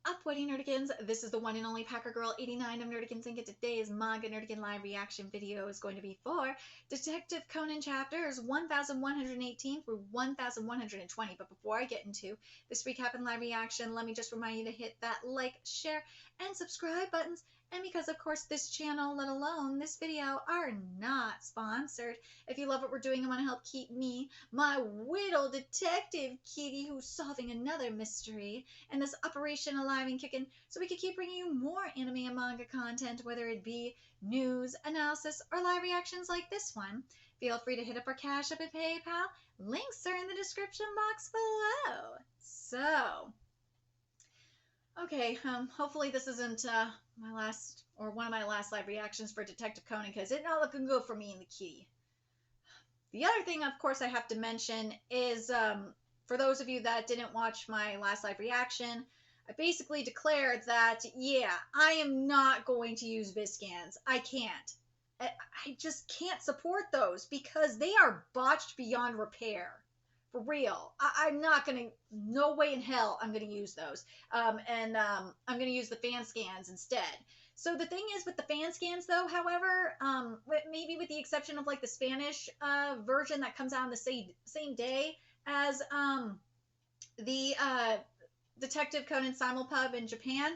up, Woody Nerdigans? This is the one and only Packer Girl 89 of Nerdigans, and today's Manga Nerdigan live reaction video is going to be for Detective Conan chapters 1118 through 1120. But before I get into this recap and live reaction, let me just remind you to hit that like, share, and subscribe buttons. And because, of course, this channel, let alone this video, are not sponsored. If you love what we're doing and want to help keep me, my widow detective kitty, who's solving another mystery, and this operation alive and kicking, so we can keep bringing you more anime and manga content, whether it be news, analysis, or live reactions like this one, feel free to hit up our Cash App and PayPal. Links are in the description box below. So, okay, hopefully this isn't my last, or one of my last live reactions for Detective Conan, because it's not looking good for me and the kitty. The other thing, of course, I have to mention is, for those of you that didn't watch my last live reaction, I basically declared that, yeah, I am not going to use Viscans. I can't. I just can't support those because they are botched beyond repair. For real. I'm not going to, no way in hell I'm going to use those. I'm going to use the fan scans instead. So the thing is with the fan scans, though, however, maybe with the exception of like the Spanish version that comes out on the same day as the Detective Conan Simulpub in Japan,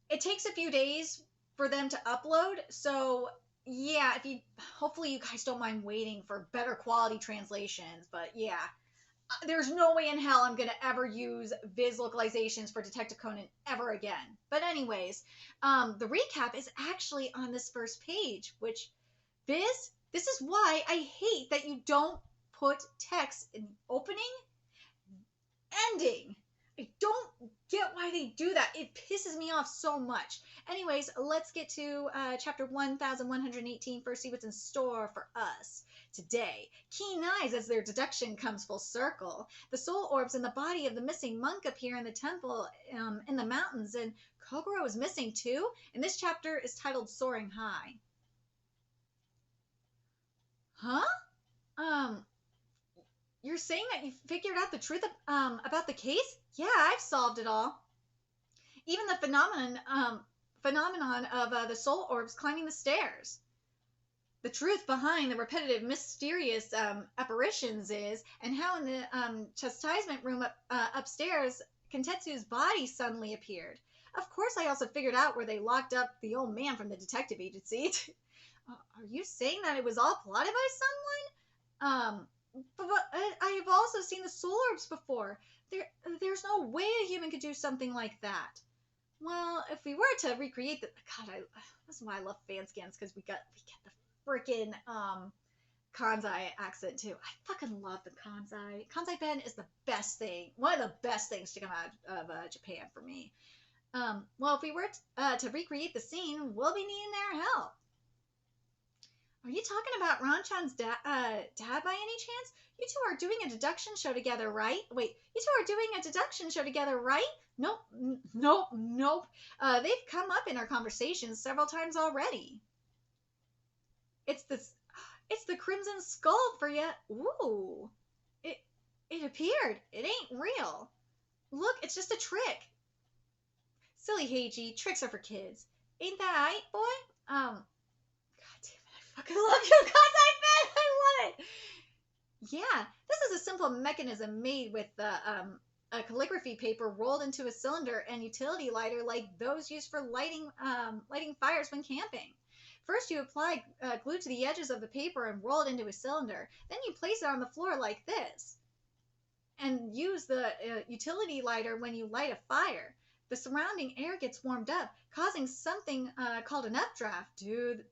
it takes a few days for them to upload. So yeah, hopefully you guys don't mind waiting for better quality translations. But yeah, there's no way in hell I'm going to ever use Viz localizations for Detective Conan ever again. But anyways, the recap is actually on this first page, which, Viz, this is why I hate that you don't put text in opening, ending. I don't get why they do that. It pisses me off so much. Anyways, let's get to chapter 1118 first, see what's in store for us today. Keen eyes as their deduction comes full circle. The soul orbs in the body of the missing monk appear in the temple in the mountains, and Kogoro is missing too. And this chapter is titled Soaring High. Huh? You're saying that you figured out the truth about the case? Yeah, I've solved it all. Even the phenomenon of the soul orbs climbing the stairs. The truth behind the repetitive, mysterious apparitions is, and how in the chastisement room upstairs, Kentetsu's body suddenly appeared. Of course, I also figured out where they locked up the old man from the detective agency. Are you saying that it was all plotted by someone? But I have also seen the soul orbs before. There's no way a human could do something like that. Well, if we were to recreate the... God, that's why I love fan scans, because we get the freaking Kansai accent, too. I fucking love the Kansai. Kansai Ben is the best thing. One of the best things to come out of Japan for me. Well, if we were to recreate the scene, we'll be needing their help. Are you talking about Ron-chan's dad by any chance? You two are doing a deduction show together, right? Wait, you two are doing a deduction show together, right? Nope. They've come up in our conversations several times already. It's the Crimson Skull for ya. Ooh. It appeared. It ain't real. Look, it's just a trick. Silly Heiji, tricks are for kids. Ain't that right, boy? God damn it, I fucking love you, Kansai fan! I love it! Yeah, this is a simple mechanism made with a calligraphy paper rolled into a cylinder and utility lighter like those used for lighting fires when camping. First, you apply glue to the edges of the paper and roll it into a cylinder. Then you place it on the floor like this and use the utility lighter when you light a fire. The surrounding air gets warmed up, causing something called an updraft. Dude,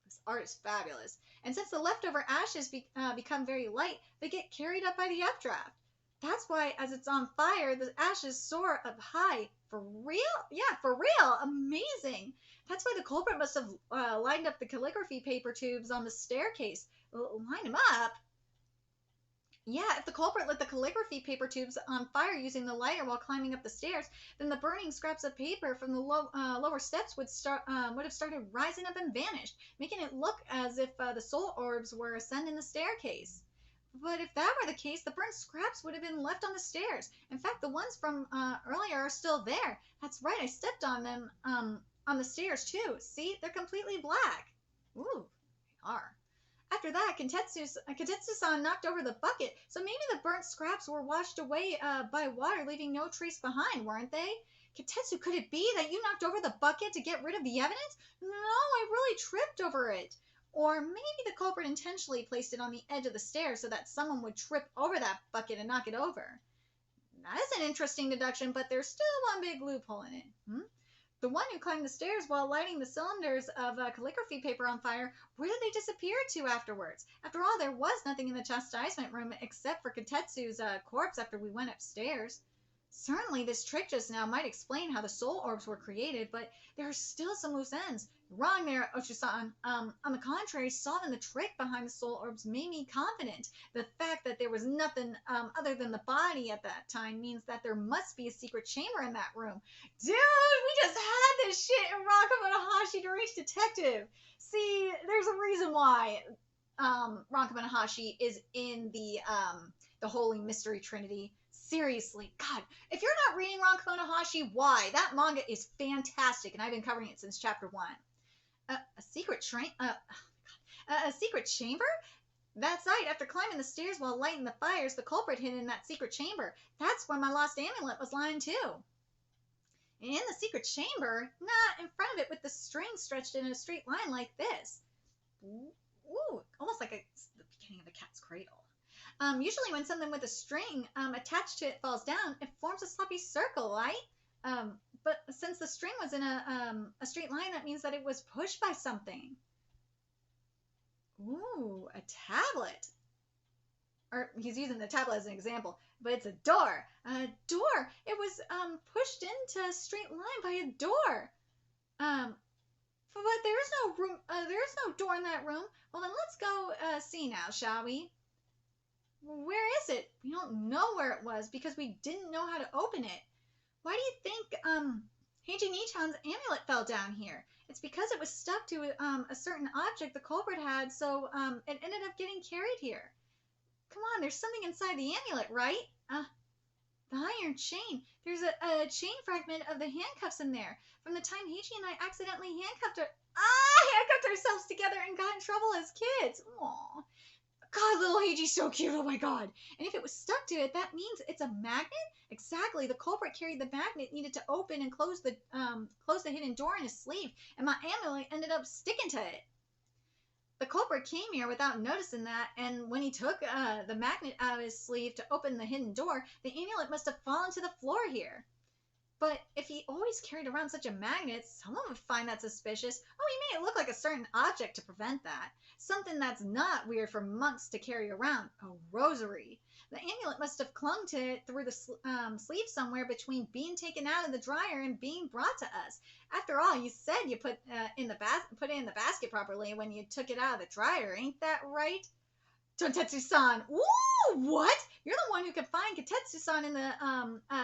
this art is fabulous. And since the leftover ashes become very light, they get carried up by the updraft. That's why, as it's on fire, the ashes soar up high. For real? Yeah, for real. Amazing. That's why the culprit must have lined up the calligraphy paper tubes on the staircase. Line them up? Yeah, if the culprit lit the calligraphy paper tubes on fire using the lighter while climbing up the stairs, then the burning scraps of paper from the lower steps would have started rising up and vanished, making it look as if the soul orbs were ascending the staircase. But if that were the case, the burnt scraps would have been left on the stairs. In fact, the ones from earlier are still there. That's right, I stepped on them on the stairs too. See, they're completely black. Ooh, they are. After that, Katetsu-san knocked over the bucket, so maybe the burnt scraps were washed away by water, leaving no trace behind, weren't they? Katetsu, could it be that you knocked over the bucket to get rid of the evidence? No, I really tripped over it. Or maybe the culprit intentionally placed it on the edge of the stairs so that someone would trip over that bucket and knock it over. That is an interesting deduction, but there's still one big loophole in it. The one who climbed the stairs while lighting the cylinders of calligraphy paper on fire, where did they disappear to afterwards? After all, there was nothing in the chastisement room except for Katetsu's corpse after we went upstairs. Certainly, this trick just now might explain how the soul orbs were created, but there are still some loose ends. You're wrong there, Ochu-san. On the contrary, solving the trick behind the soul orbs made me confident. The fact that there was nothing other than the body at that time means that there must be a secret chamber in that room. Dude, we just had this shit in Rankamanahashi Deranged Detective. See, there's a reason why Rankamanahashi is in the Holy Mystery Trinity. Seriously, God, if you're not reading Ranko Nahashi, why? That manga is fantastic, and I've been covering it since chapter 1. A secret a secret chamber? That's right. After climbing the stairs while lighting the fires, the culprit hid in that secret chamber. That's where my lost amulet was lying too. And in the secret chamber, not in front of it with the string stretched in a straight line like this. Ooh, almost like the beginning of a cat's cradle. Usually when something with a string attached to it falls down, it forms a sloppy circle, right? But since the string was in a straight line, that means that it was pushed by something. Ooh, a tablet. Or he's using the tablet as an example, but it's a door. A door. It was pushed into a straight line by a door. But there's no room. There's no door in that room. Well, then let's go see now, shall we? Where is it? We don't know where it was because we didn't know how to open it. Why do you think Heiji Nichan's amulet fell down here? It's because it was stuck to a certain object the culprit had, so it ended up getting carried here. Come on, there's something inside the amulet, right? The iron chain. There's a chain fragment of the handcuffs in there. From the time Heiji and I accidentally handcuffed ourselves together and got in trouble as kids. Aww. God, little Heiji's so cute, oh my god. And if it was stuck to it, that means it's a magnet? Exactly, the culprit carried the magnet needed to open and close the hidden door in his sleeve, and my amulet ended up sticking to it. The culprit came here without noticing that, and when he took the magnet out of his sleeve to open the hidden door, the amulet must have fallen to the floor here. But if he always carried around such a magnet, someone would find that suspicious. Oh, he made it look like a certain object to prevent that. Something that's not weird for monks to carry around. A rosary. The amulet must have clung to it through the sleeve somewhere between being taken out of the dryer and being brought to us. After all, you said you put it in the basket properly when you took it out of the dryer. Ain't that right? Tontetsu-san. Ooh, what? You're the one who could find Katetsu-san in the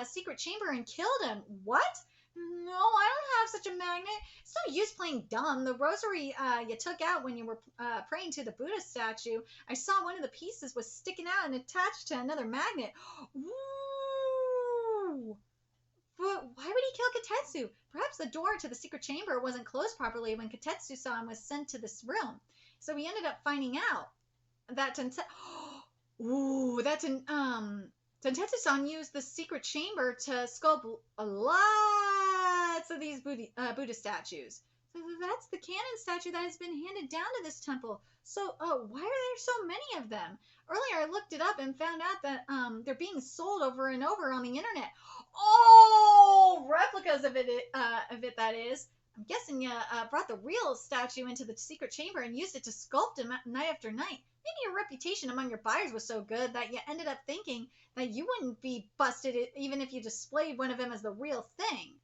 secret chamber and killed him. What? No, I don't have such a magnet. It's no use playing dumb. The rosary you took out when you were praying to the Buddha statue, I saw one of the pieces was sticking out and attached to another magnet. Ooh. But why would he kill Katetsu? Perhaps the door to the secret chamber wasn't closed properly when Katetsu-san was sent to this room. So he ended up finding out that Tontetsu-san used the secret chamber to sculpt lots of these Buddha statues. So that's the Conan statue that has been handed down to this temple. So why are there so many of them? Earlier I looked it up and found out that they're being sold over and over on the internet. Oh, replicas of it that is. I'm guessing you brought the real statue into the secret chamber and used it to sculpt him night after night. Maybe your reputation among your buyers was so good that you ended up thinking that you wouldn't be busted even if you displayed one of them as the real thing.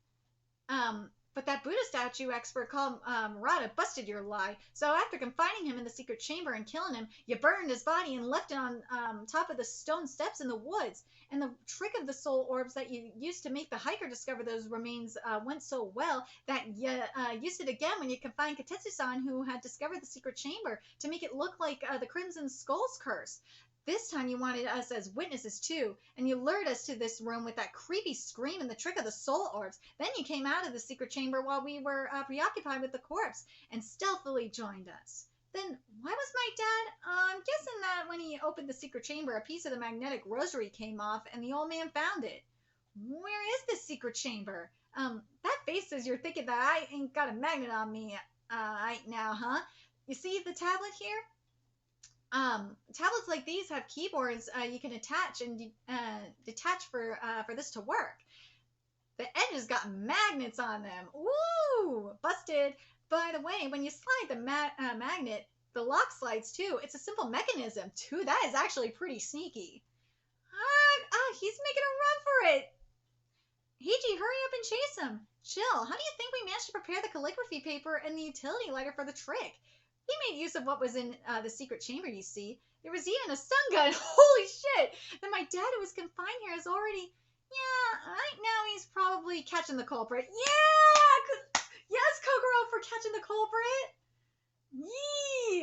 But that Buddha statue expert called Murata busted your lie. So after confining him in the secret chamber and killing him, you burned his body and left it on top of the stone steps in the woods. And the trick of the soul orbs that you used to make the hiker discover those remains went so well that you used it again when you confined Katetsu-san, who had discovered the secret chamber, to make it look like the Crimson Skull's curse. This time you wanted us as witnesses too, and you lured us to this room with that creepy scream and the trick of the soul orbs. Then you came out of the secret chamber while we were preoccupied with the corpse and stealthily joined us. Then why was my dad? I'm guessing that when he opened the secret chamber, a piece of the magnetic rosary came off and the old man found it. Where is this secret chamber? That face says you're thinking that I ain't got a magnet on me right now, huh? You see the tablet here? Tablets like these have keyboards you can attach and detach for this to work. The edges got magnets on them. Ooh, busted. By the way, when you slide the magnet, the lock slides too. It's a simple mechanism too. That is actually pretty sneaky. He's making a run for it. Heiji, hurry up and chase him. Chill. How do you think we managed to prepare the calligraphy paper and the utility lighter for the trick? We made use of what was in the secret chamber, you see. There was even a stun gun. Holy shit! Then my dad, who was confined here, is already... Yeah, right now he's probably catching the culprit. Yeah! Yes, Kokoro, for catching the culprit!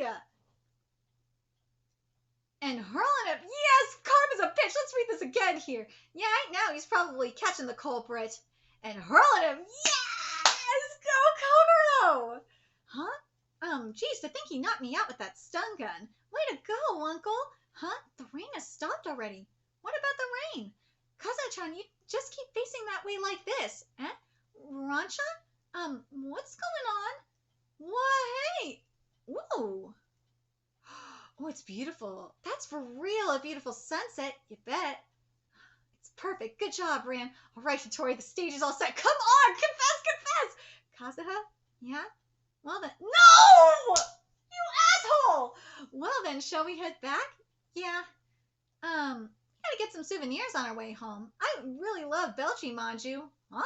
Yeah! And hurling him. Yes! Karma's a bitch! Let's read this again here. Yeah, right now he's probably catching the culprit. And hurling him. Yes! Go, Kokoro! Huh? Geez, to think he knocked me out with that stun gun. Way to go, Uncle. Huh? The rain has stopped already. What about the rain? Kaza-chan, you just keep facing that way like this. Eh? Ranchan? What's going on? Why, hey! Whoa! Oh, it's beautiful. That's for real a beautiful sunset, you bet. It's perfect. Good job, Ran. All right, Hattori, the stage is all set. Come on! Confess! Kazuha? Yeah? Well then, no! You asshole! Well then, shall we head back? Yeah. Gotta get some souvenirs on our way home. I really love Belchi Manju. Huh?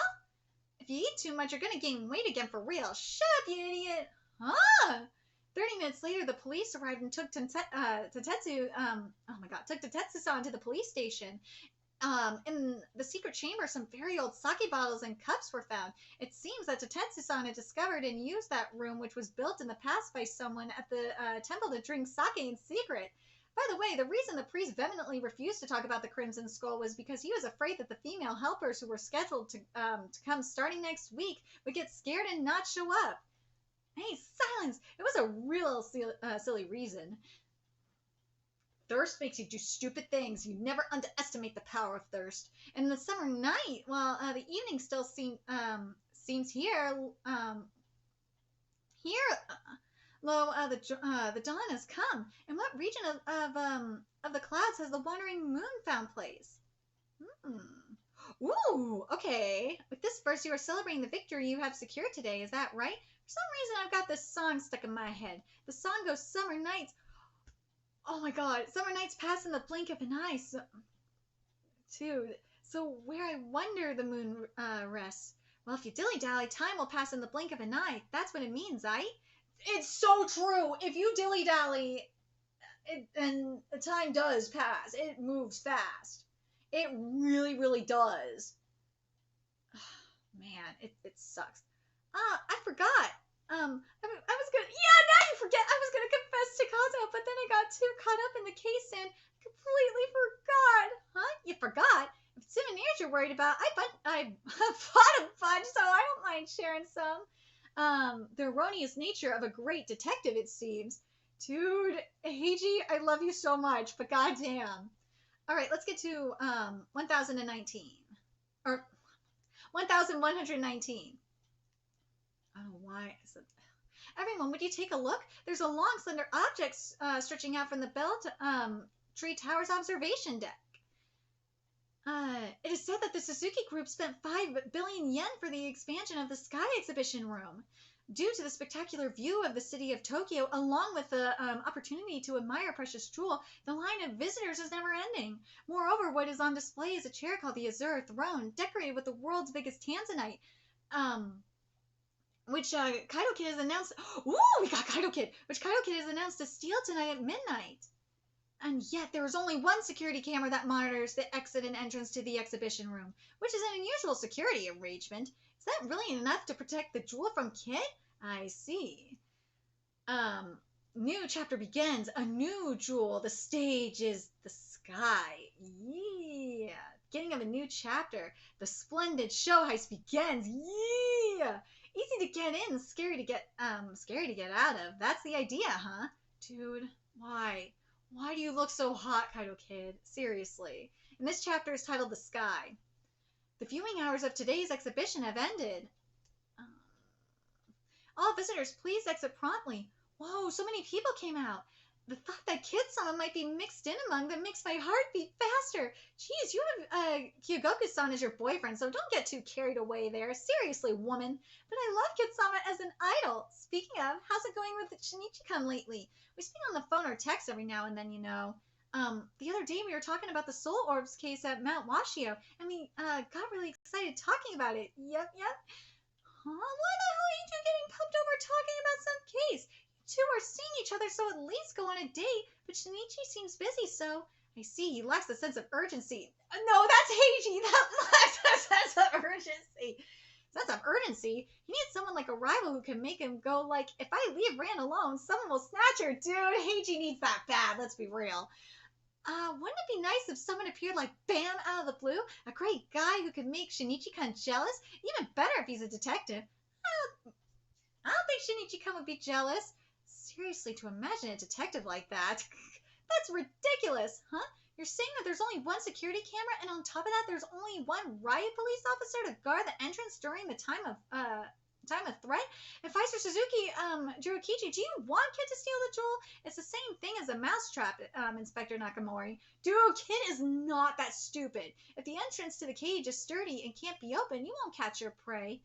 If you eat too much, you're gonna gain weight again for real. Shut up, you idiot! Huh? 30 minutes later, the police arrived and took Tatetsu-san to the police station. In the secret chamber, some very old sake bottles and cups were found. It seems that Tatetsu-san had discovered and used that room, which was built in the past by someone at the temple to drink sake in secret. By the way, the reason the priest vehemently refused to talk about the Crimson Skull was because he was afraid that the female helpers who were scheduled to come starting next week would get scared and not show up. Hey, silence! It was a real silly reason. Thirst makes you do stupid things. You never underestimate the power of thirst. And the summer night, well, the evening still seems here. The dawn has come. In what region of the clouds has the wandering moon found place? Ooh, okay. With this verse, you are celebrating the victory you have secured today. Is that right? For some reason, I've got this song stuck in my head. The song goes, "Summer nights." Oh my god, summer nights pass in the blink of an eye. So where I wonder the moon rests. Well, if you dilly-dally, time will pass in the blink of an eye. That's what it means, right? It's so true. If you dilly-dally, and the time does pass. It moves fast. It really, really does. Man, it sucks. I forgot. I was gonna, yeah, now you forget. I was gonna confess to Kazuha, but then I got too caught up in the case and completely forgot. Huh? You forgot? If it's souvenirs you're worried about, I bought a bunch, so I don't mind sharing some. The erroneous nature of a great detective, it seems. Dude, Heiji, I love you so much, but goddamn. All right, let's get to 1019 or 1119. I don't know why. Everyone, would you take a look? There's a long, slender object stretching out from the Belt Tree Tower's observation deck. It is said that the Suzuki Group spent 5 billion yen for the expansion of the Sky Exhibition Room. Due to the spectacular view of the city of Tokyo, along with the opportunity to admire a precious jewel, the line of visitors is never ending. Moreover, what is on display is a chair called the Azure Throne, decorated with the world's biggest tanzanite. Which Kaito Kid has announced. Ooh, we got Kaito Kid! Which Kaito Kid has announced to steal tonight at midnight. And yet there is only one security camera that monitors the exit and entrance to the exhibition room, which is an unusual security arrangement. Is that really enough to protect the jewel from Kid? I see. New chapter begins. A new jewel. The stage is the sky. Yeah. Beginning of a new chapter. The splendid show heist begins. Yeah. Easy to get in, scary to get out of. That's the idea, huh? Dude, why? Why do you look so hot, Kaido Kid? Seriously. And this chapter is titled The Sky. The viewing hours of today's exhibition have ended. Um, all visitors, please exit promptly. Whoa, so many people came out. The thought that Kid-sama might be mixed in among them makes my heart beat faster. Jeez, you have Kyogoku-san as your boyfriend, so don't get too carried away there. Seriously, woman. But I love Kid-sama as an idol. Speaking of, how's it going with Shinichi-kun lately? We speak on the phone or text every now and then, you know. The other day we were talking about the Soul Orbs case at Mount Washio, and we got really excited talking about it. Yep. Huh? Why the hell are you two getting pumped over talking about some case? You two are seeing each other, so at least go on a date. But Shinichi seems busy, so I see he lacks a sense of urgency. No, that's Heiji. That lacks a sense of urgency. Sense of urgency? He needs someone like a rival who can make him go like, if I leave Ran alone, someone will snatch her. Dude, Heiji needs that bad. Let's be real. Wouldn't it be nice if someone appeared like bam out of the blue? A great guy who could make Shinichi-kun jealous? Even better if he's a detective. I don't think Shinichi-kun would be jealous. Seriously, to imagine a detective like that. That's ridiculous, huh? You're saying that there's only one security camera, and on top of that, there's only one riot police officer to guard the entrance during the time of threat? Advisor Suzuki, Jirokichi, do you want Kid to steal the jewel? It's the same thing as a mousetrap, Inspector Nakamori. Dude, Kid is not that stupid. If the entrance to the cage is sturdy and can't be opened, you won't catch your prey.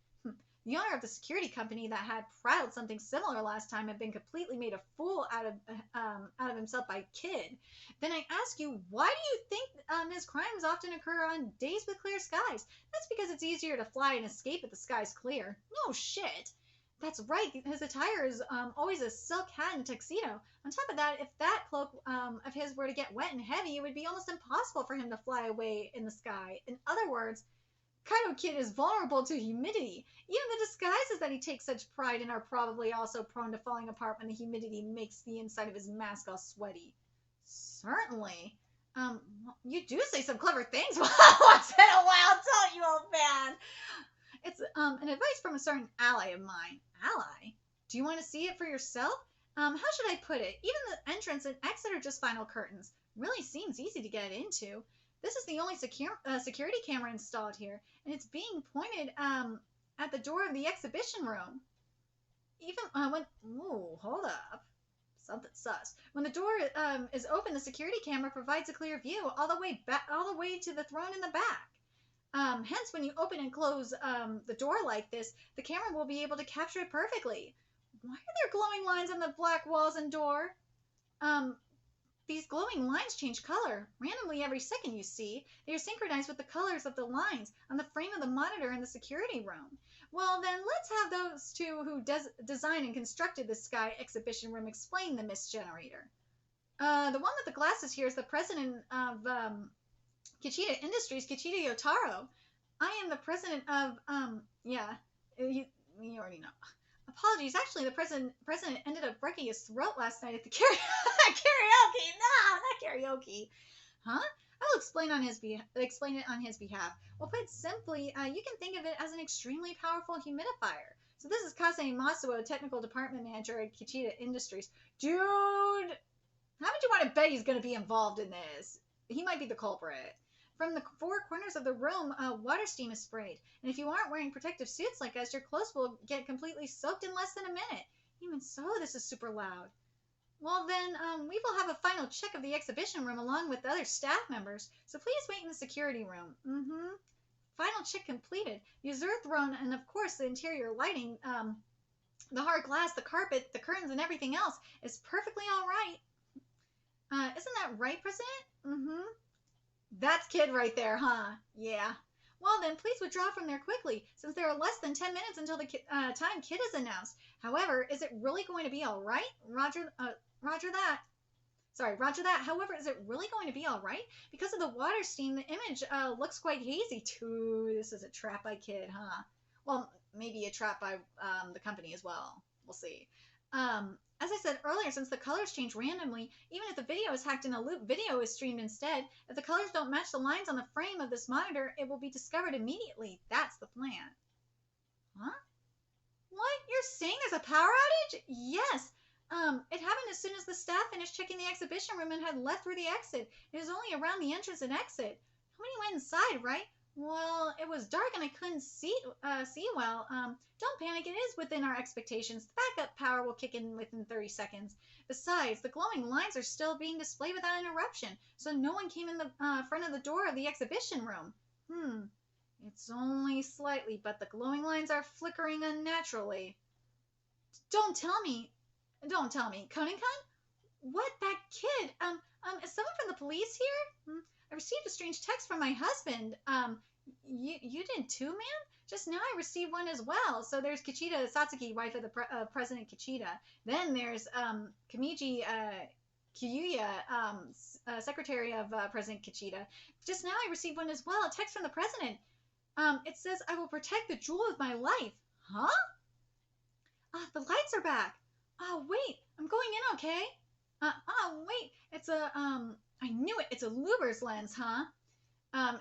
The owner of the security company that had prattled something similar last time had been completely made a fool out of himself by Kid. Then I ask you, why do you think his crimes often occur on days with clear skies? That's because it's easier to fly and escape if the sky's clear. No shit. That's right. His attire is always a silk hat and tuxedo. On top of that, if that cloak of his were to get wet and heavy, it would be almost impossible for him to fly away in the sky. In other words, Kaido Kid is vulnerable to humidity. Even the disguises that he takes such pride in are probably also prone to falling apart when the humidity makes the inside of his mask all sweaty. Certainly. You do say some clever things once in a while, don't you, old man? It's an advice from a certain ally of mine. Ally? Do you want to see it for yourself? How should I put it? Even the entrance and exit are just final curtains. Really seems easy to get into. This is the only security camera installed here, and it's being pointed at the door of the exhibition room. Even when... Ooh, hold up. Something sus. When the door is open, the security camera provides a clear view all the way to the throne in the back. Hence, when you open and close the door like this, the camera will be able to capture it perfectly. Why are there glowing lines on the black walls and door? These glowing lines change color randomly every second, you see. They are synchronized with the colors of the lines on the frame of the monitor in the security room. Well, then let's have those two who designed and constructed the Sky exhibition room explain the mist generator. The one with the glasses here is the president of Kichida Industries, Kichida Yotaro. I am the president of, you already know. Apologies, actually, the president ended up breaking his throat last night at the karaoke. No, not karaoke. Huh? I will explain it on his behalf. Well, put simply, you can think of it as an extremely powerful humidifier. So this is Kasei Masuo, technical department manager at Kichida Industries. Dude, how would you want to bet he's going to be involved in this? He might be the culprit. From the four corners of the room, water steam is sprayed. And if you aren't wearing protective suits like us, your clothes will get completely soaked in less than a minute. Even so, this is super loud. Well then, we will have a final check of the exhibition room along with the other staff members. So please wait in the security room. Final check completed. The Azure throne and of course the interior lighting, the hard glass, the carpet, the curtains and everything else is perfectly alright. Isn't that right, President? That's Kid right there, huh? Yeah. Well then, please withdraw from there quickly, since there are less than 10 minutes until the time Kid is announced. However, is it really going to be alright? Roger that. However, is it really going to be alright? Because of the water steam, the image looks quite hazy. Too. This is a trap by Kid, huh? Well, maybe a trap by the company as well. We'll see. As I said earlier, since the colors change randomly, even if the video is hacked in a loop, video is streamed instead. If the colors don't match the lines on the frame of this monitor, it will be discovered immediately. That's the plan. Huh? What? You're saying there's a power outage? Yes. It happened as soon as the staff finished checking the exhibition room and had left through the exit. It was only around the entrance and exit. Nobody went inside, right? Well, it was dark and I couldn't see well. Don't panic. It is within our expectations. The backup power will kick in within 30 seconds. Besides, the glowing lines are still being displayed without interruption, so no one came in the front of the door of the exhibition room. It's only slightly, but the glowing lines are flickering unnaturally. Don't tell me. Don't tell me. Conan-kun? What? That kid? Is someone from the police here? I received a strange text from my husband. You did too, ma'am? Just now I received one as well. So there's Kichida Satsuki, wife of the President Kichida. Then there's Kamiji Kyuya, secretary of President Kichida. Just now I received one as well, a text from the president. It says, I will protect the jewel of my life. Huh? The lights are back. Oh, wait, I'm going in, okay? Wait, it's I knew it. It's a Luber's lens, huh?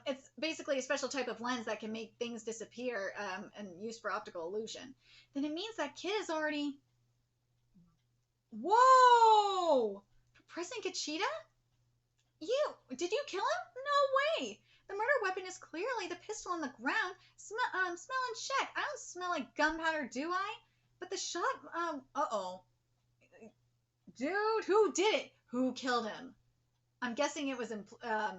It's basically a special type of lens that can make things disappear, and used for optical illusion. Then it means that kid is already... Whoa! President Kichida? Did you kill him? No way! The murder weapon is clearly the pistol on the ground. Smell and check. I don't smell like gunpowder, do I? But the shot, uh-oh. Dude, who did it? Who killed him? I'm guessing it was, I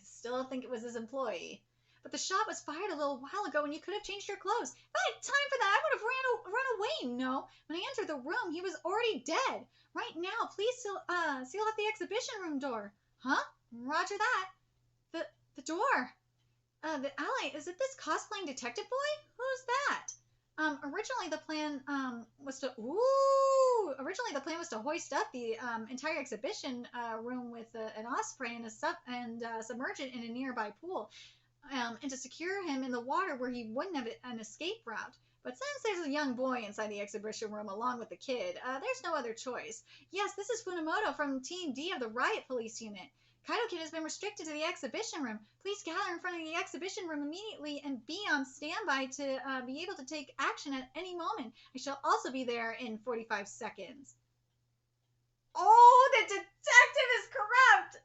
still think it was his employee. But the shot was fired a little while ago and you could have changed your clothes. If I had time for that, I would have run away, no. When I entered the room, he was already dead. Right now, please seal off the exhibition room door. Huh? Roger that. The door. The alley. Is it this cosplaying detective boy? Who's that? Originally the plan was to hoist up the entire exhibition room with an osprey and submerge it in a nearby pool, and to secure him in the water where he wouldn't have an escape route. But since there's a young boy inside the exhibition room along with the kid, there's no other choice. Yes, this is Funamoto from Team D of the Riot Police Unit. KAITOU Kid has been restricted to the exhibition room. Please gather in front of the exhibition room immediately and be on standby to be able to take action at any moment. I shall also be there in 45 seconds. Oh, the detective is corrupt!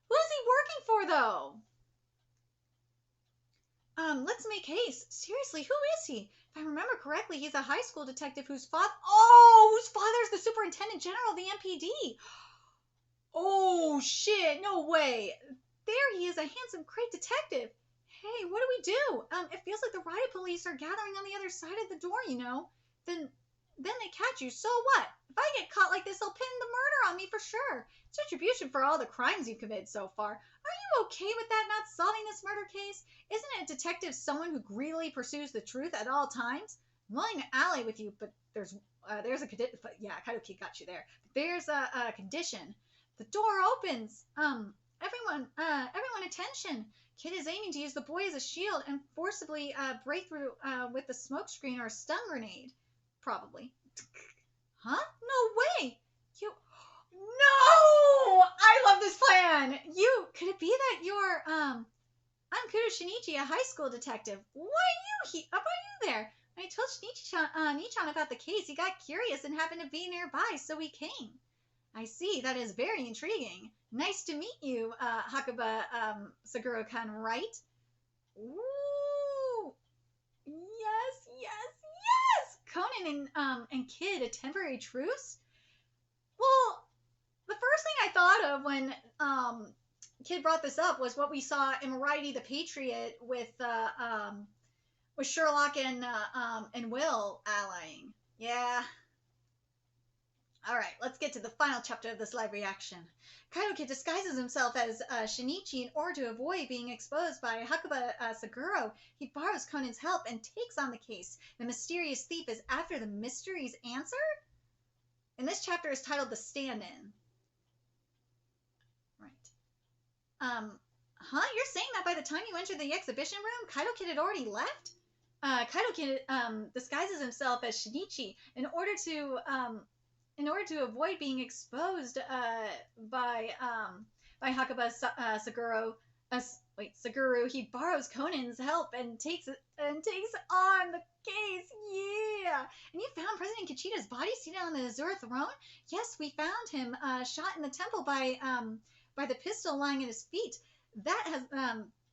Who's he working for, though? Let's make haste. Seriously, who is he? If I remember correctly, he's a high school detective whose father is the superintendent general of the MPD. Oh, shit, no way. There he is, a handsome, great detective. Hey, what do we do? It feels like the riot police are gathering on the other side of the door, you know. Then they catch you, so what? If I get caught like this, they'll pin the murder on me for sure. It's retribution for all the crimes you've committed so far. Are you okay with that, not solving this murder case? Isn't a detective someone who greedily pursues the truth at all times? I'm willing to ally with you, but there's a condition. Yeah, KAITOU Kid got you there. There's a condition. The door opens. Everyone attention. Kid is aiming to use the boy as a shield and forcibly break through with the smoke screen or a stun grenade. Probably. Huh? No way! No! I love this plan! Could it be that you're, I'm KUDOU Shinichi, a high school detective. Why are you there? When I told Nichan about the case, he got curious and happened to be nearby, so he came. I see. That is very intriguing. Nice to meet you, Hakuba Saguro-kan, right? Ooh. Yes! Conan and Kid, a temporary truce? Well, the first thing I thought of when Kid brought this up was what we saw in Variety the Patriot with Sherlock and Will allying. Yeah. Alright, let's get to the final chapter of this live reaction. KAITOU Kid disguises himself as Shinichi in order to avoid being exposed by Hakuba Saguro. He borrows Conan's help and takes on the case. The mysterious thief is after the mystery's answer? And this chapter is titled The Stand-In. Right. You're saying that by the time you entered the exhibition room, KAITOU Kid had already left? Kaido Kid disguises himself as Shinichi in order to avoid being exposed by Hakuba Saguro. Saguru. He borrows Conan's help and takes on the case. Yeah. And you found President Kachita's body seated on the Azure throne? Yes, we found him shot in the temple by the pistol lying at his feet. That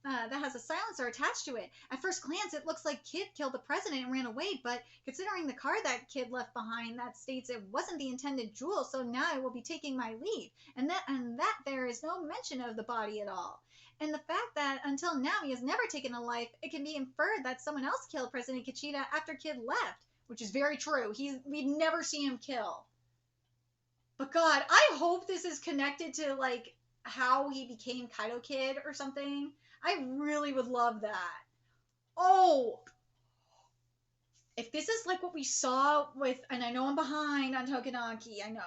has a silencer attached to it. At first glance, it looks like Kid killed the president and ran away, but considering the card that Kid left behind that states it wasn't the intended jewel, so now I will be taking my leave. And that there is no mention of the body at all. And the fact that until now he has never taken a life, it can be inferred that someone else killed President Kachita after Kid left, which is very true. We've never seen him kill. But God, I hope this is connected to like how he became Kaito Kid or something. I really would love that. Oh, if this is like what we saw with, and I know I'm behind on Togenanki, I know.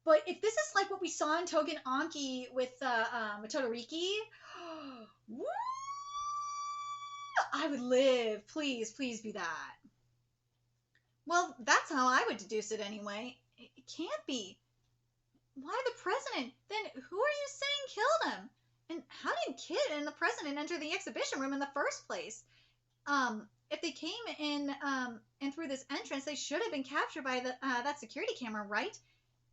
But if this is like what we saw in Togenanki with Todoriki, woo, I would live. Please be that. Well, that's how I would deduce it anyway. It can't be. Why the president? Then who are you saying killed him? And how did Kid and the president enter the exhibition room in the first place? If they came in through this entrance, they should have been captured by that security camera, right?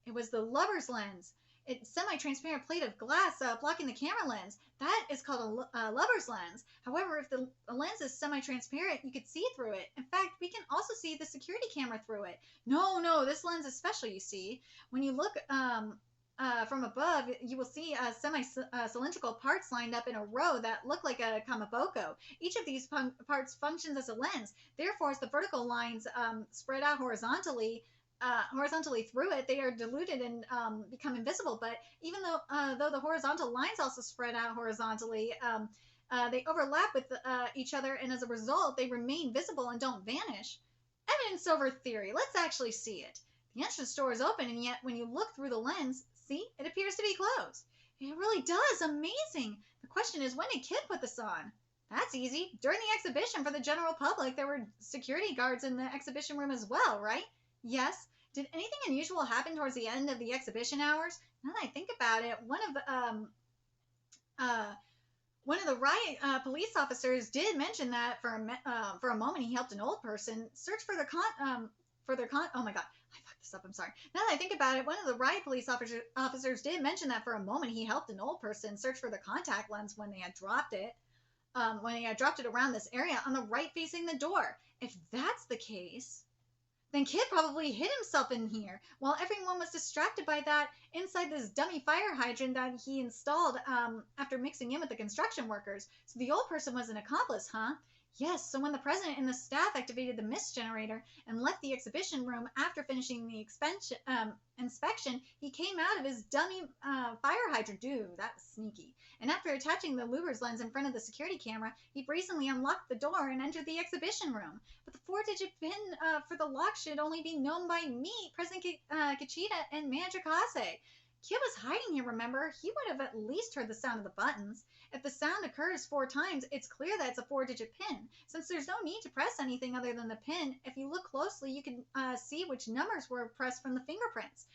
It was the lover's lens. It's semi-transparent plate of glass blocking the camera lens. That is called a lover's lens. However, if the lens is semi-transparent, you could see through it. In fact, we can also see the security camera through it. No, this lens is special, you see. When you look from above, you will see semi-cylindrical parts lined up in a row that look like a kamaboko. Each of these parts functions as a lens. Therefore, as the vertical lines spread out horizontally through it, they are diluted and become invisible. But even though the horizontal lines also spread out horizontally, they overlap with each other, and as a result, they remain visible and don't vanish. Evidence over theory. Let's actually see it. The entrance door is open, and yet when you look through the lens, see, it appears to be closed. It really does. Amazing. The question is, when did Kid put this on? That's easy. During the exhibition for the general public, there were security guards in the exhibition room as well, right? Yes. Did anything unusual happen towards the end of the exhibition hours? Now that I think about it, one of the riot police officers did mention that for a moment he helped an old person search for their oh my God, I fucked this up. I'm sorry. Now that I think about it, one of the riot police officers did mention that for a moment he helped an old person search for the contact lens when they had dropped it. Around this area on the right facing the door. If that's the case, then Kid probably hid himself in here while everyone was distracted by that inside this dummy fire hydrant that he installed after mixing in with the construction workers. So the old person was an accomplice, huh? Yes, so when the president and the staff activated the mist generator and left the exhibition room after finishing the inspection, he came out of his dummy fire hydrant. Dude, that's sneaky. And after attaching the louver's lens in front of the security camera, he brazenly unlocked the door and entered the exhibition room. But the 4-digit pin for the lock should only be known by me, President Kachita, and Manager Kase. Kid was hiding here, remember? He would have at least heard the sound of the buttons. If the sound occurs 4 times, it's clear that it's a 4-digit pin. Since there's no need to press anything other than the pin, if you look closely, you can see which numbers were pressed from the fingerprints.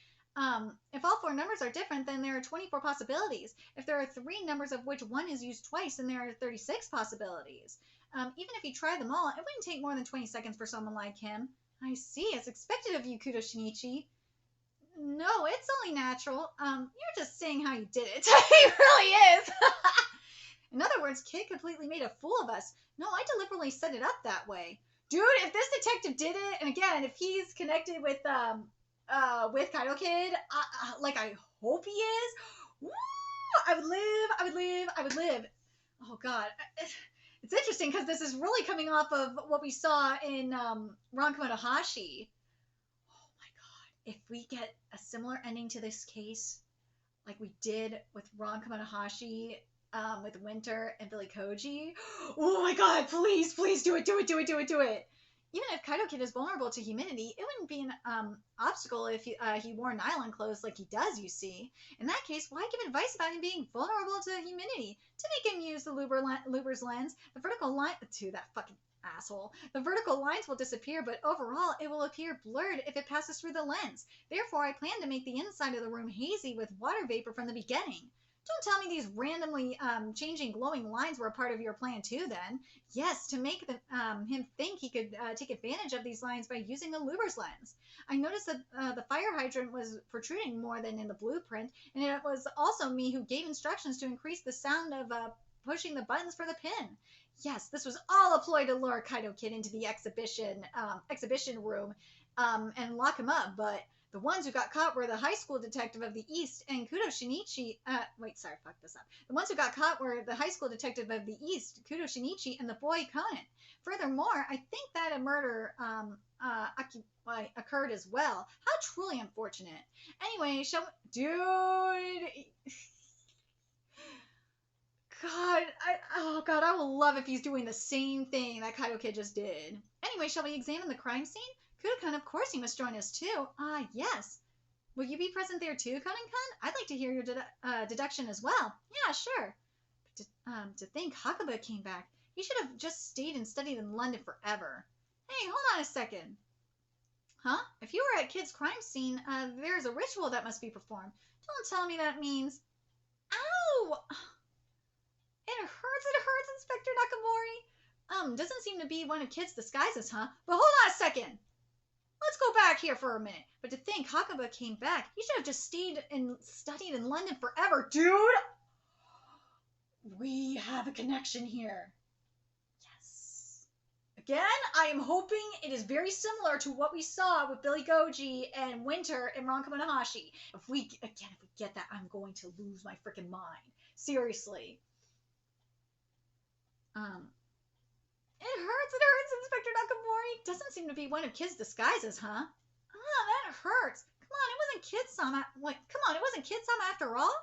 If all 4 numbers are different, then there are 24 possibilities. If there are 3 numbers of which one is used twice, then there are 36 possibilities. Even if you try them all, it wouldn't take more than 20 seconds for someone like him. I see. It's expected of you, KUDOU Shinichi. No, it's only natural. You're just saying how you did it. He really is. In other words, Kid completely made a fool of us. No, I deliberately set it up that way. Dude, if this detective did it, and again, if he's connected with Kaito Kid, I hope he is. Woo! I would live. Oh God. It's interesting because this is really coming off of what we saw in Ranma Hashi. If we get a similar ending to this case, like we did with Ranma Hashi, with Winter and Billy Koji, oh my God, please do it. Even if Kaito Kid is vulnerable to humidity, it wouldn't be an obstacle if he wore nylon clothes like he does, you see. In that case, why give advice about him being vulnerable to humidity? To make him use the Luber's lens, the vertical line, to that fucking, asshole. The vertical lines will disappear, but overall it will appear blurred if it passes through the lens. Therefore, I plan to make the inside of the room hazy with water vapor from the beginning. Don't tell me these randomly changing glowing lines were a part of your plan too, then. Yes, to make him think he could take advantage of these lines by using a Luber's lens. I noticed that the fire hydrant was protruding more than in the blueprint, and it was also me who gave instructions to increase the sound of pushing the buttons for the pin. Yes, this was all a ploy to lure Kaito Kid into the exhibition room and lock him up, but the ones who got caught were the high school detective of the East and Kudo Shinichi. The ones who got caught were the high school detective of the East, Kudo Shinichi, and the boy Conan. Furthermore, I think that a murder occurred as well. How truly unfortunate. Anyway, dude. God, I will love if he's doing the same thing that Kaito Kid just did. Anyway, shall we examine the crime scene? Kudo-kun, of course you must join us too. Yes. Will you be present there too, Conan-kun? I'd like to hear your deduction as well. Yeah, sure. But to think Hakuba came back. He should have just stayed and studied in London forever. Hey, hold on a second. Huh? If you were at Kid's crime scene, there's a ritual that must be performed. Don't tell me that means... Ow! It hurts, Inspector Nakamori. Doesn't seem to be one of Kid's disguises, huh? But hold on a second. Let's go back here for a minute. But to think Hakuba came back, he should have just stayed and studied in London forever. Dude! We have a connection here. Yes. Again, I am hoping it is very similar to what we saw with Billy Goji and Winter and Ron Kamonohashi. If we get that, I'm going to lose my freaking mind. Seriously. It hurts, Inspector Nakamori. Doesn't seem to be one of Kid's disguises, huh? That hurts. Come on, it wasn't Kid-sama after all?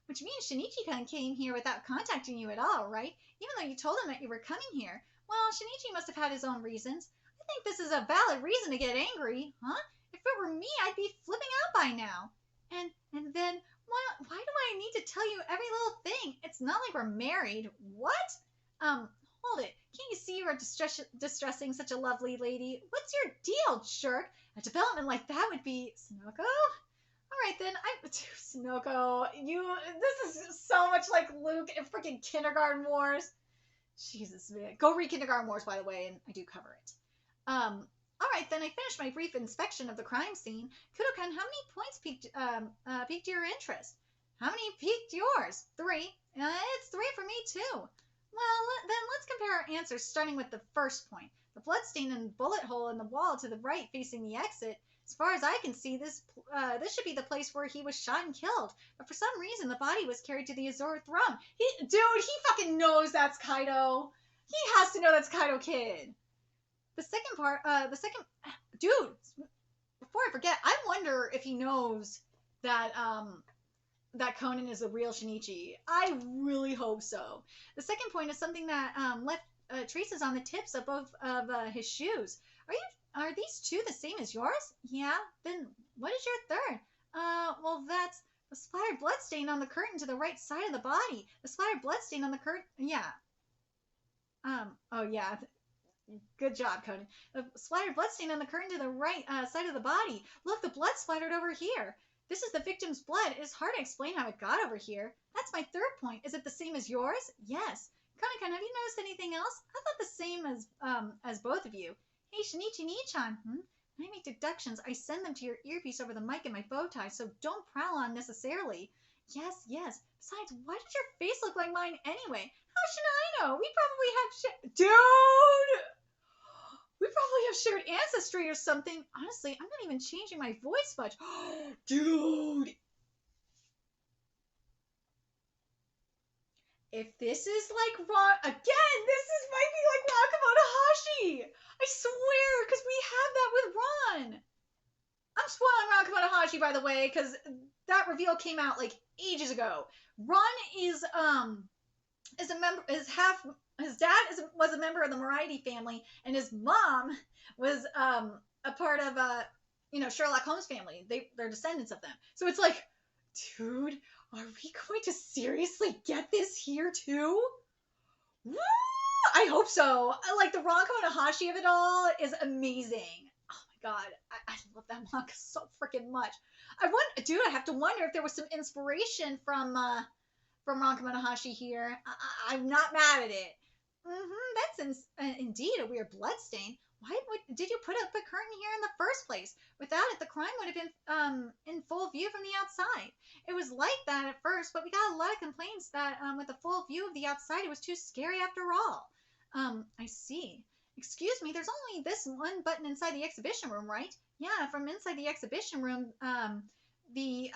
Which means Shinichi-kun came here without contacting you at all, right? Even though you told him that you were coming here. Well, Shinichi must have had his own reasons. I think this is a valid reason to get angry, huh? If it were me, I'd be flipping out by now. And then, why do I need to tell you every little thing? It's not like we're married. What? Hold it. Can't you see you are distressing such a lovely lady? What's your deal, jerk? A development like that would be... Sunoko? Alright then, Sunoko, this is so much like Luke in freaking Kindergarten Wars. Jesus, man. Go read Kindergarten Wars, by the way, and I do cover it. Alright then, I finished my brief inspection of the crime scene. Kudo-kun, how many points piqued your interest? How many piqued yours? 3. It's 3 for me, too. Well, then let's compare our answers, starting with the first point. The bloodstain and bullet hole in the wall to the right facing the exit. As far as I can see, this should be the place where he was shot and killed. But for some reason, the body was carried to the Azure Throne. He fucking knows that's Kaito. He has to know that's Kaito Kid. Dude, before I forget, I wonder if he knows that, that Conan is the real Shinichi. I really hope so. The second point is something that left traces on the tips of both of his shoes. Are these two the same as yours? Yeah. Then what is your third? Well, that's the splattered bloodstain on the curtain to the right side of the body. The splattered bloodstain on the curtain. Yeah. Oh yeah. Good job, Conan. The splattered bloodstain on the curtain to the right side of the body. Look, the blood splattered over here. This is the victim's blood. It is hard to explain how it got over here. That's my third point. Is it the same as yours? Yes. Conan, have you noticed anything else? I thought the same as both of you. Hey, Shinichi-ni-chan. When I make deductions, I send them to your earpiece over the mic in my bow tie, so don't prowl on necessarily. Yes. Besides, why does your face look like mine anyway? How should I know? We probably have Dude! We probably have shared ancestry or something. Honestly, I'm not even changing my voice much. Dude! If this is like might be like Ron Kamonohashi. I swear, because we have that with Ron. I'm spoiling Ron Kamonohashi, by the way, because that reveal came out like ages ago. Ron is a member, his dad was a member of the Moriarty family, and his mom was a part of Sherlock Holmes family. They're descendants of them. So it's like, dude, are we going to seriously get this here too? Woo! I hope so. Like the Ranko and Hashi of it all is amazing. Oh my god, I love that manga so freaking much. Dude, I have to wonder if there was some inspiration from Ranko and Hashi here. I'm not mad at it. That's indeed a weird bloodstain. Did you put up a curtain here in the first place? Without it, the crime would have been in full view from the outside. It was like that at first, but we got a lot of complaints that with the full view of the outside, it was too scary after all. I see. Excuse me, there's only this one button inside the exhibition room, right? Yeah, from inside the exhibition room, the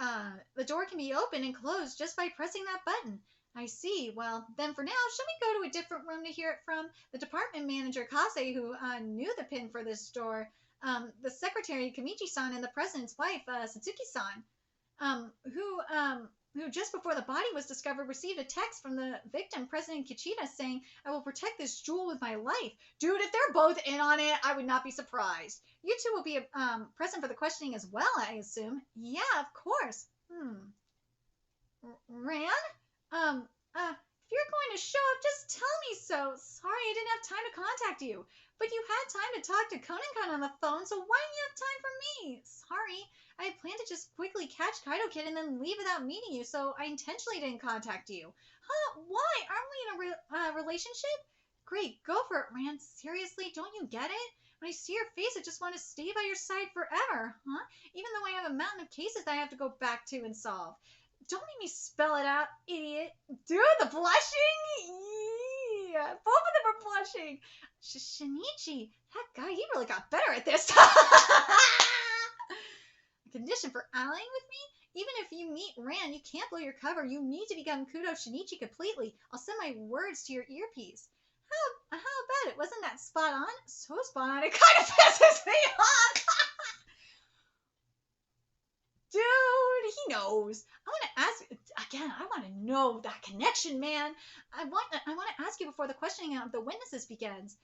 door can be opened and closed just by pressing that button. I see. Well, then for now, shall we go to a different room to hear it from? The department manager, Kase, who knew the pin for this door, the secretary, Kamichi-san, and the president's wife, Satsuki-san, who just before the body was discovered received a text from the victim, President Kichida, saying, "I will protect this jewel with my life." Dude, if they're both in on it, I would not be surprised. You two will be present for the questioning as well, I assume. Yeah, of course. Ran? If you're going to show up, just tell me so. Sorry, I didn't have time to contact you. But you had time to talk to Conan on the phone, so why didn't you have time for me? Sorry, I had planned to just quickly catch Kaito Kid and then leave without meeting you, so I intentionally didn't contact you. Huh? Why? Aren't we in a relationship? Great, go for it, Rand. Seriously, don't you get it? When I see your face, I just want to stay by your side forever, huh? Even though I have a mountain of cases that I have to go back to and solve. Don't make me spell it out, idiot. Dude, the blushing? Yeah, both of them are blushing. Shinichi, that guy, he really got better at this. A condition for allying with me? Even if you meet Ran, you can't blow your cover. You need to become KUDOU Shinichi completely. I'll send my words to your earpiece. How about it? Wasn't that spot on? So spot on, it kind of pisses me off. Dude, he knows. I want to ask again. I want to know that connection, man. I want to ask you before the questioning of the witnesses begins.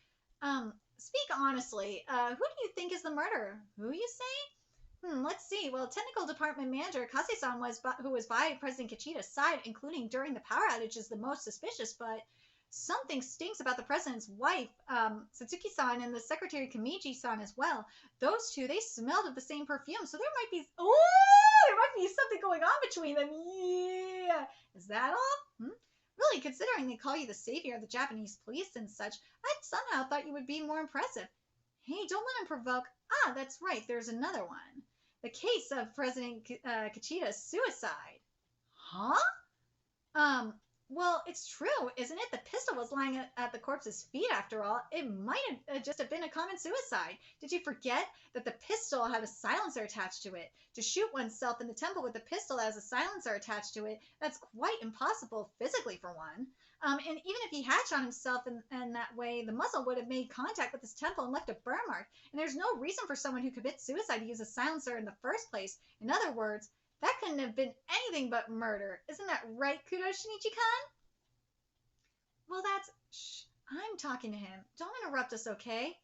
Speak honestly. Who do you think is the murderer? Who you say? Let's see. Well, technical department manager Kase-san who was by President Kichida's side, including during the power outage, is the most suspicious. But something stinks about the president's wife, Satsuki-san, and the secretary Kamichi-san as well. Those two, they smelled of the same perfume, so there might be something going on between them. Yeah. Is that all? Really, considering they call you the savior of the Japanese police and such, I somehow thought you would be more impressive. Hey, don't let him provoke. Ah, that's right, there's another one. The case of President Kichida's suicide. Huh? Well, it's true, isn't it? The pistol was lying at the corpse's feet after all. It might have just have been a common suicide. Did you forget that the pistol had a silencer attached to it? To shoot oneself in the temple with a pistol that has a silencer attached to it, that's quite impossible physically for one. And even if he had shot himself in that way, the muzzle would have made contact with his temple and left a burn mark. And there's no reason for someone who commits suicide to use a silencer in the first place. In other words, that couldn't have been anything but murder. Isn't that right, KUDOU Shinichi-kan? Well, Shh, I'm talking to him. Don't interrupt us, okay?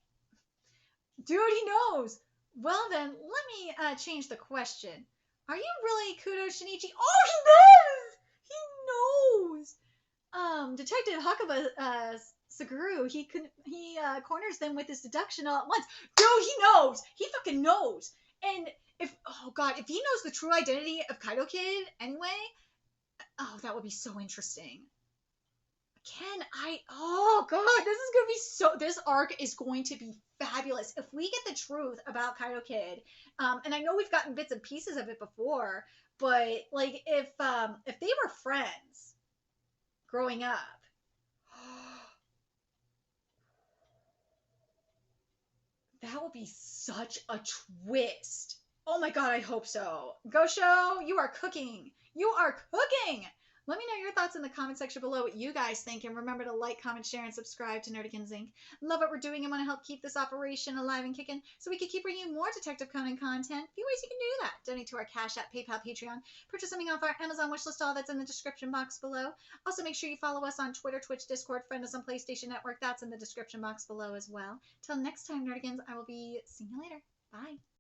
Dude, he knows. Well, then, let me change the question. Are you really KUDOU Shinichi? Oh, he knows! He knows! Detective Hakuba Saguru, he corners them with his deduction all at once. Dude, he knows! He fucking knows! And if he knows the true identity of Kaito Kid anyway, that would be so interesting. This arc is going to be fabulous. If we get the truth about Kaito Kid, and I know we've gotten bits and pieces of it before, but like if they were friends growing up, that would be such a twist. Oh my god, I hope so. Gosho, you are cooking. You are cooking! Let me know your thoughts in the comment section below what you guys think, and remember to like, comment, share, and subscribe to Nerdigans Inc. Love what we're doing and want to help keep this operation alive and kicking so we can keep bringing you more Detective Conan content. A few ways you can do that. Donate to our Cash App, PayPal, Patreon. Purchase something off our Amazon wishlist, all that's in the description box below. Also, make sure you follow us on Twitter, Twitch, Discord, friend us on PlayStation Network. That's in the description box below as well. Till next time, Nerdigans, I will be seeing you later. Bye.